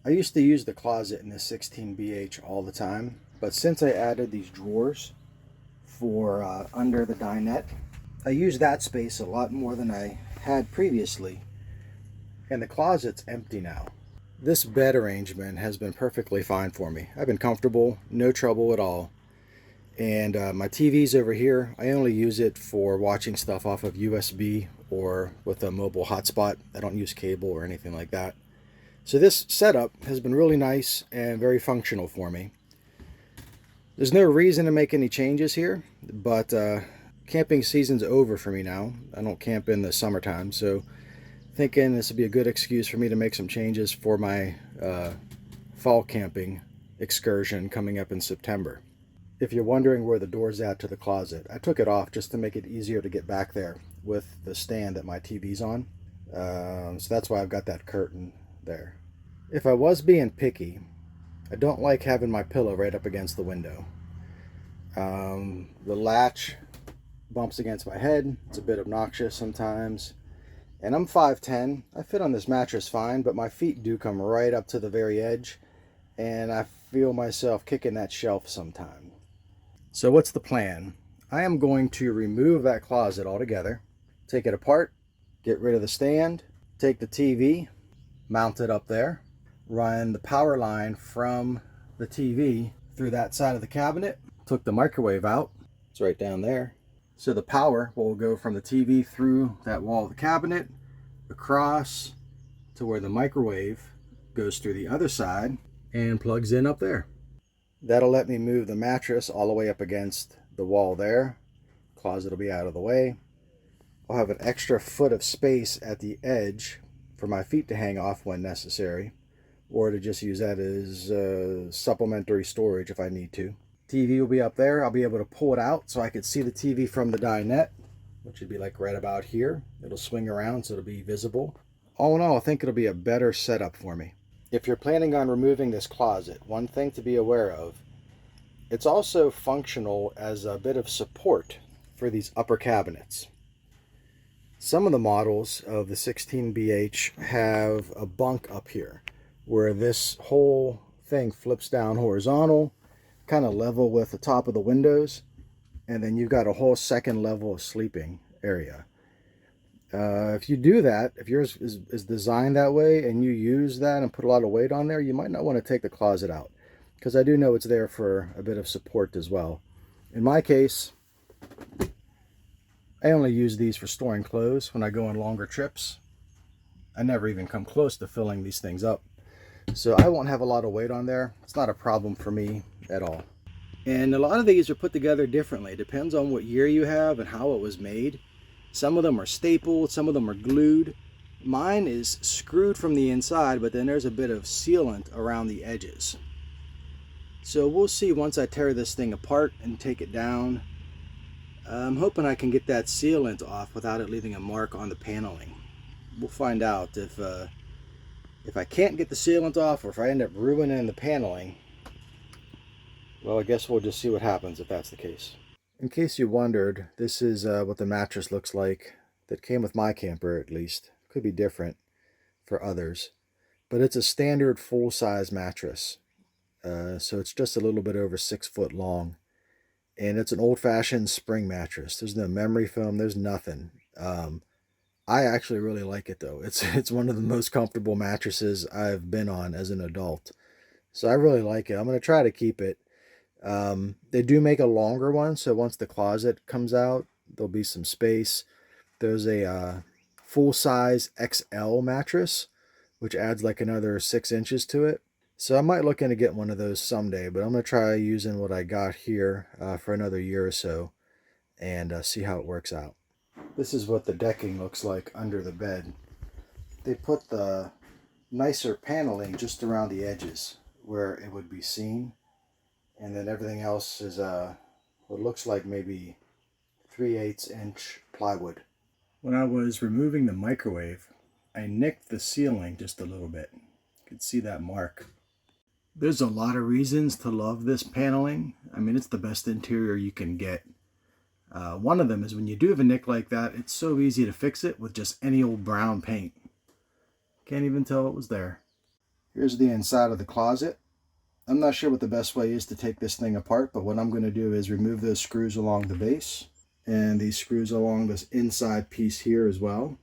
I used to use the closet in the 16BH all the time, but since I added these drawers for under the dinette, I use that space a lot more than I had previously, and the closet's empty now. This bed arrangement has been perfectly fine for me. I've been comfortable, no trouble at all. And my TV's over here. I only use it for watching stuff off of USB or with a mobile hotspot. I don't use cable or anything like that. So this setup has been really nice and very functional for me. There's no reason to make any changes here, but camping season's over for me now. I don't camp in the summertime, so thinking this would be a good excuse for me to make some changes for my fall camping excursion coming up in September. If you're wondering where the door's at to the closet, I took it off just to make it easier to get back there with the stand that my TV's on. So that's why I've got that curtain there. If I was being picky, I don't like having my pillow right up against the window. The latch bumps against my head. It's a bit obnoxious sometimes. And I'm 5'10". I fit on this mattress fine, but my feet do come right up to the very edge, and I feel myself kicking that shelf sometime. So what's the plan? I am going to remove that closet altogether, take it apart, get rid of the stand, take the TV, mount it up there, run the power line from the TV through that side of the cabinet, took the microwave out, it's right down there. So the power will go from the TV through that wall of the cabinet, across to where the microwave goes through the other side and plugs in up there. That'll let me move the mattress all the way up against the wall there. Closet will be out of the way. I'll have an extra foot of space at the edge for my feet to hang off when necessary, or to just use that as supplementary storage if I need to. TV will be up there. I'll be able to pull it out so I could see the TV from the dinette, which would be like right about here. It'll swing around so it'll be visible. All in all, I think it'll be a better setup for me. If you're planning on removing this closet, one thing to be aware of, it's also functional as a bit of support for these upper cabinets. Some of the models of the 16BH have a bunk up here where this whole thing flips down horizontal, kind of level with the top of the windows, and then you've got a whole second level of sleeping area. If you do that, if yours is designed that way and you use that and put a lot of weight on there, you might not want to take the closet out, because I do know it's there for a bit of support as well. In my case, I only use these for storing clothes when I go on longer trips. I never even come close to filling these things up, so I won't have a lot of weight on there. It's not a problem for me at all. And a lot of these are put together differently. It depends on what year you have and how it was made. Some of them are stapled, some of them are glued. Mine is screwed from the inside, but then there's a bit of sealant around the edges. So we'll see once I tear this thing apart and take it down. I'm hoping I can get that sealant off without it leaving a mark on the paneling. We'll find out if I can't get the sealant off, or if I end up ruining the paneling. Well, I guess we'll just see what happens if that's the case. In case you wondered, this is what the mattress looks like that came with my camper, at least. Could be different for others, but it's a standard full-size mattress. So it's just a little bit over 6 foot long, and it's an old-fashioned spring mattress. There's no memory foam, there's nothing. I actually really like it though. It's one of the most comfortable mattresses I've been on as an adult, so I really like it. I'm going to try to keep it. They do make a longer one, so once the closet comes out, there'll be some space. There's a full-size XL mattress, which adds like another 6 inches to it. So I might look into getting one of those someday, but I'm going to try using what I got here for another year or so and see how it works out. This is what the decking looks like under the bed. They put the nicer paneling just around the edges where it would be seen. And then everything else is what looks like maybe 3/8 inch plywood. When I was removing the microwave, I nicked the ceiling just a little bit. You can see that mark. There's a lot of reasons to love this paneling. I mean, it's the best interior you can get. One of them is when you do have a nick like that, it's so easy to fix it with just any old brown paint. Can't even tell it was there. Here's the inside of the closet. I'm not sure what the best way is to take this thing apart, but what I'm going to do is remove those screws along the base and these screws along this inside piece here as well.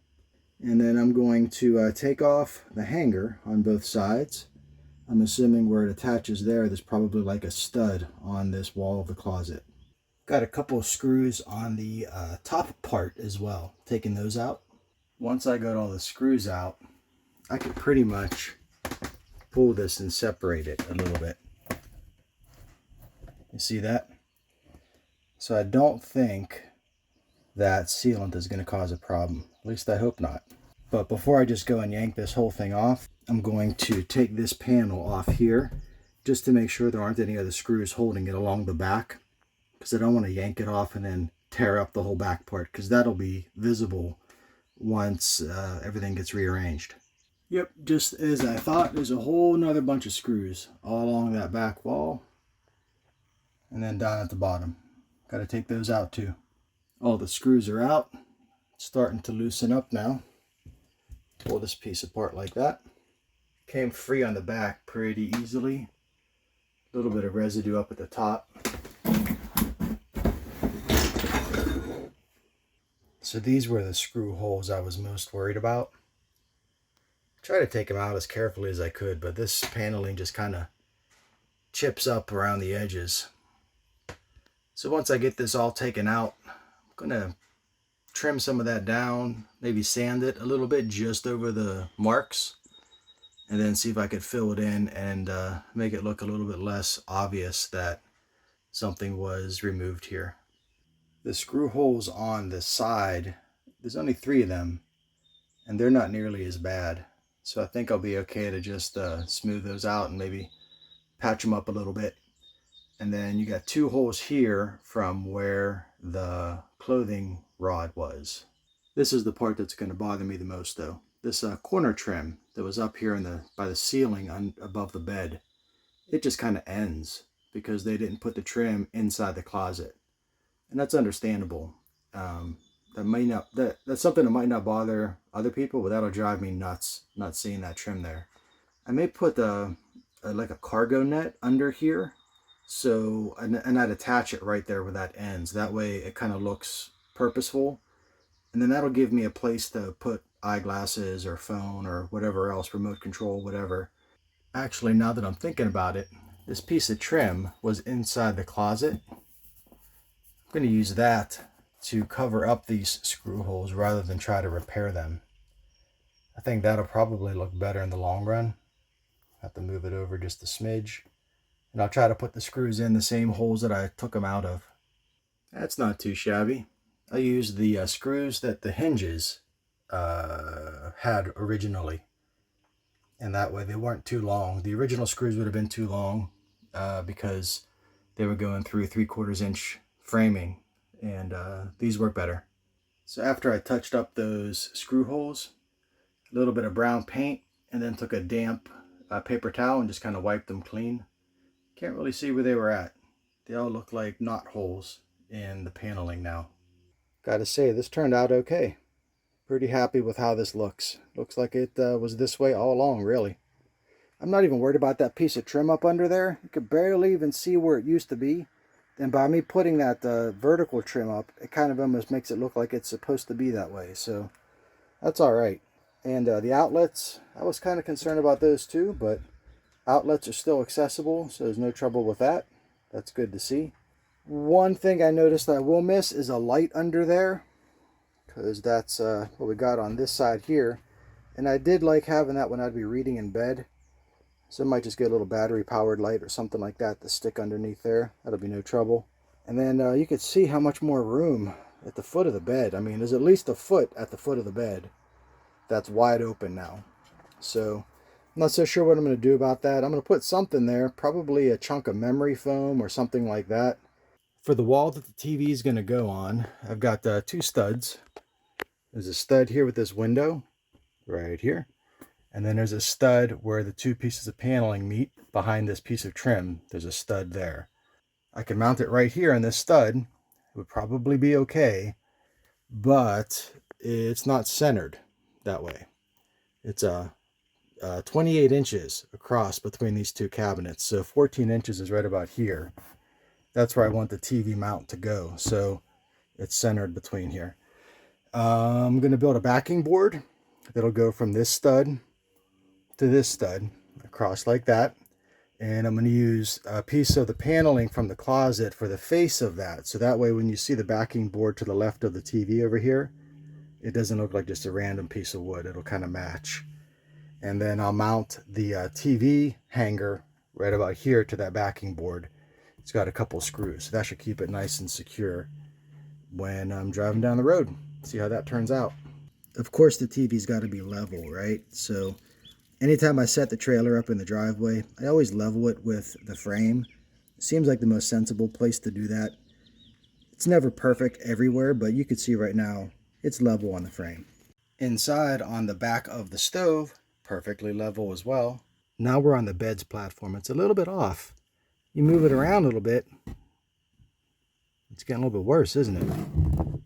And then I'm going to take off the hanger on both sides. I'm assuming where it attaches there's probably like a stud on this wall of the closet. Got a couple of screws on the top part as well, taking those out. Once I got all the screws out, I could pretty much pull this and separate it a little bit. You see that? So I don't think that sealant is going to cause a problem. At least I hope not. But before I just go and yank this whole thing off, I'm going to take this panel off here just to make sure there aren't any other screws holding it along the back, because I don't want to yank it off and then tear up the whole back part, because that'll be visible once everything gets rearranged. Yep, just as I thought, there's a whole nother bunch of screws all along that back wall and then down at the bottom. Got to take those out too. All the screws are out. It's starting to loosen up now. Pull this piece apart like that. Came free on the back pretty easily. A little bit of residue up at the top. So these were the screw holes I was most worried about. Try to take them out as carefully as I could, but this paneling just kind of chips up around the edges. So once I get this all taken out, I'm going to trim some of that down, maybe sand it a little bit just over the marks, and then see if I could fill it in and make it look a little bit less obvious that something was removed here. The screw holes on the side, there's only 3 of them, and they're not nearly as bad. So I think I'll be okay to just smooth those out and maybe patch them up a little bit. And then you got 2 holes here from where the clothing rod was. This is the part that's going to bother me the most though. This corner trim that was up here by the ceiling above the bed, it just kind of ends because they didn't put the trim inside the closet. And that's understandable. That's something that might not bother other people, but that'll drive me nuts not seeing that trim there. I may put like a cargo net under here, so and I'd attach it right there where that ends. That way it kind of looks purposeful, and then that'll give me a place to put eyeglasses or phone or whatever else, remote control, whatever. Actually, now that I'm thinking about it, this piece of trim was inside the closet. I'm going to use that to cover up these screw holes rather than try to repair them. I think that'll probably look better in the long run. Have to move it over just a smidge, and I'll try to put the screws in the same holes that I took them out of. That's not too shabby. I used the screws that the hinges had originally, and that way they weren't too long. The original screws would have been too long because they were going through 3/4 inch framing, and these work better. So after I touched up those screw holes, a little bit of brown paint, and then took a damp paper towel and just kind of wiped them clean. Can't really see where they were at. They all look like knot holes in the paneling now. Gotta say, this turned out okay. Pretty happy with how this looks. Looks like it was this way all along, really. I'm not even worried about that piece of trim up under there. You could barely even see where it used to be. And by me putting that vertical trim up, it kind of almost makes it look like it's supposed to be that way. So that's all right. And the outlets, I was kind of concerned about those too, but outlets are still accessible, so there's no trouble with that. That's good to see. One thing I noticed I will miss is a light under there, because that's what we got on this side here. And I did like having that when I'd be reading in bed. So I might just get a little battery powered light or something like that to stick underneath there. That'll be no trouble. And then you can see how much more room at the foot of the bed. I mean, there's at least a foot at the foot of the bed that's wide open now. So I'm not so sure what I'm going to do about that. I'm going to put something there, probably a chunk of memory foam or something like that. For the wall that the TV is going to go on, I've got 2 studs. There's a stud here with this window right here. And then there's a stud where the 2 pieces of paneling meet behind this piece of trim. There's a stud there. I can mount it right here on this stud. It would probably be okay, but it's not centered that way. It's 28 inches across between these two cabinets. So 14 inches is right about here. That's where I want the TV mount to go. So it's centered between here. I'm going to build a backing board that'll go from this stud to this stud across like that. And I'm going to use a piece of the paneling from the closet for the face of that. So that way when you see the backing board to the left of the TV over here, it doesn't look like just a random piece of wood. It'll kind of match. And then I'll mount the TV hanger right about here to that backing board. It's got a couple screws. So that should keep it nice and secure when I'm driving down the road. See how that turns out. Of course the TV's got to be level, right? So anytime I set the trailer up in the driveway, I always level it with the frame. It seems like the most sensible place to do that. It's never perfect everywhere, but you can see right now it's level on the frame. Inside on the back of the stove, perfectly level as well. Now we're on the bed's platform. It's a little bit off. You move it around a little bit, it's getting a little bit worse, isn't it?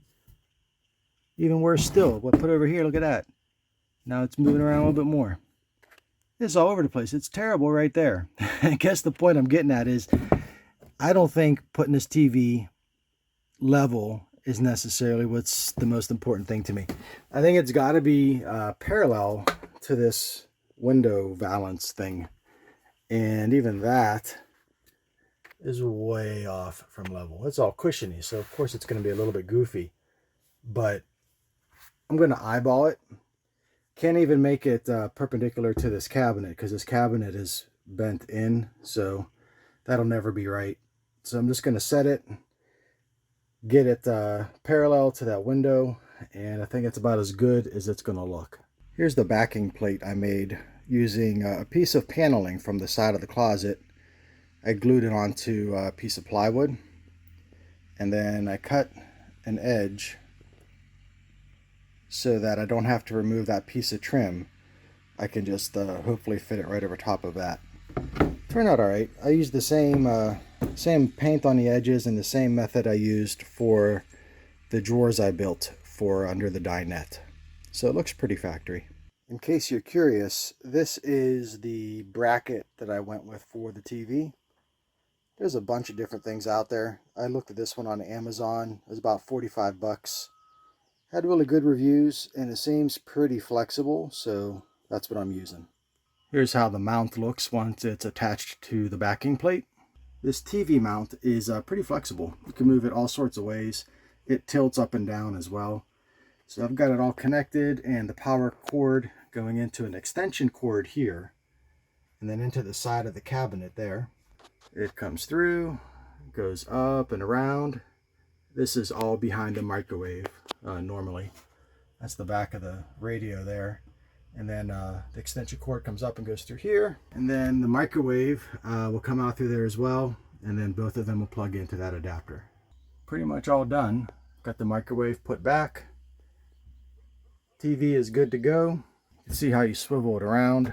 Even worse still. What put over here, look at that. Now it's moving around a little bit more. It's all over the place. It's terrible right there. I guess the point I'm getting at is I don't think putting this TV level is necessarily what's the most important thing to me. I think it's got to be parallel to this window valance thing. And even that is way off from level. It's all cushiony, so of course it's going to be a little bit goofy. But I'm going to eyeball it. Can't even make it perpendicular to this cabinet because this cabinet is bent in, so that'll never be right. So I'm just going to set it, get it parallel to that window, and I think it's about as good as it's going to look. Here's the backing plate I made using a piece of paneling from the side of the closet. I glued it onto a piece of plywood, and then I cut an edge so that I don't have to remove that piece of trim. I can just hopefully fit it right over top of that. Turned out alright. I used the same paint on the edges and the same method I used for the drawers I built for under the dinette. So it looks pretty factory. In case you're curious, this is the bracket that I went with for the TV. There's a bunch of different things out there. I looked at this one on Amazon. It was about 45 bucks. Had really good reviews, and it seems pretty flexible, so that's what I'm using. Here's how the mount looks once it's attached to the backing plate. This TV mount is pretty flexible. You can move it all sorts of ways. It tilts up and down as well. So I've got it all connected, and the power cord going into an extension cord here, and then into the side of the cabinet there. It comes through, goes up and around. This is all behind the microwave normally. That's the back of the radio there. And then the extension cord comes up and goes through here. And then the microwave will come out through there as well. And then both of them will plug into that adapter. Pretty much all done. Got the microwave put back. TV is good to go. You can see how you swivel it around.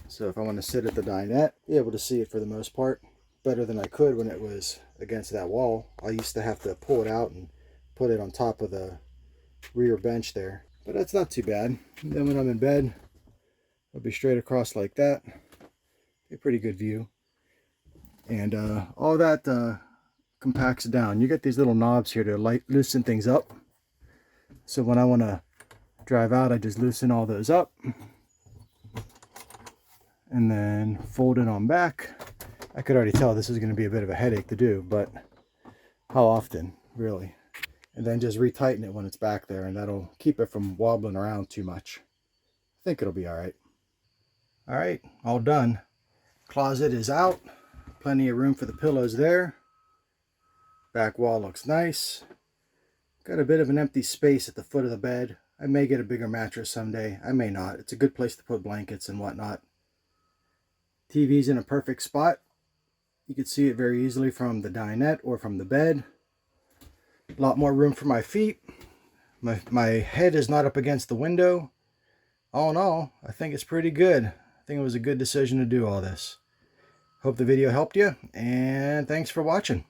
So if I want to sit at the dinette, be able to see it for the most part. Better than I could when it was against that wall. I used to have to pull it out and put it on top of the rear bench there. But that's not too bad. And then when I'm in bed, I'll be straight across like that. A pretty good view. And all that compacts down. You get these little knobs here to loosen things up. So when I want to drive out, I just loosen all those up. And then fold it on back. I could already tell this is going to be a bit of a headache to do, but how often, really? And then just retighten it when it's back there, and that'll keep it from wobbling around too much. I think it'll be all right. All right, all done. Closet is out. Plenty of room for the pillows there. Back wall looks nice. Got a bit of an empty space at the foot of the bed. I may get a bigger mattress someday. I may not. It's a good place to put blankets and whatnot. TV's in a perfect spot. You can see it very easily from the dinette or from the bed. A lot more room for my feet. My head is not up against the window. All in all, I think it's pretty good. I think it was a good decision to do all this. Hope the video helped you, and thanks for watching.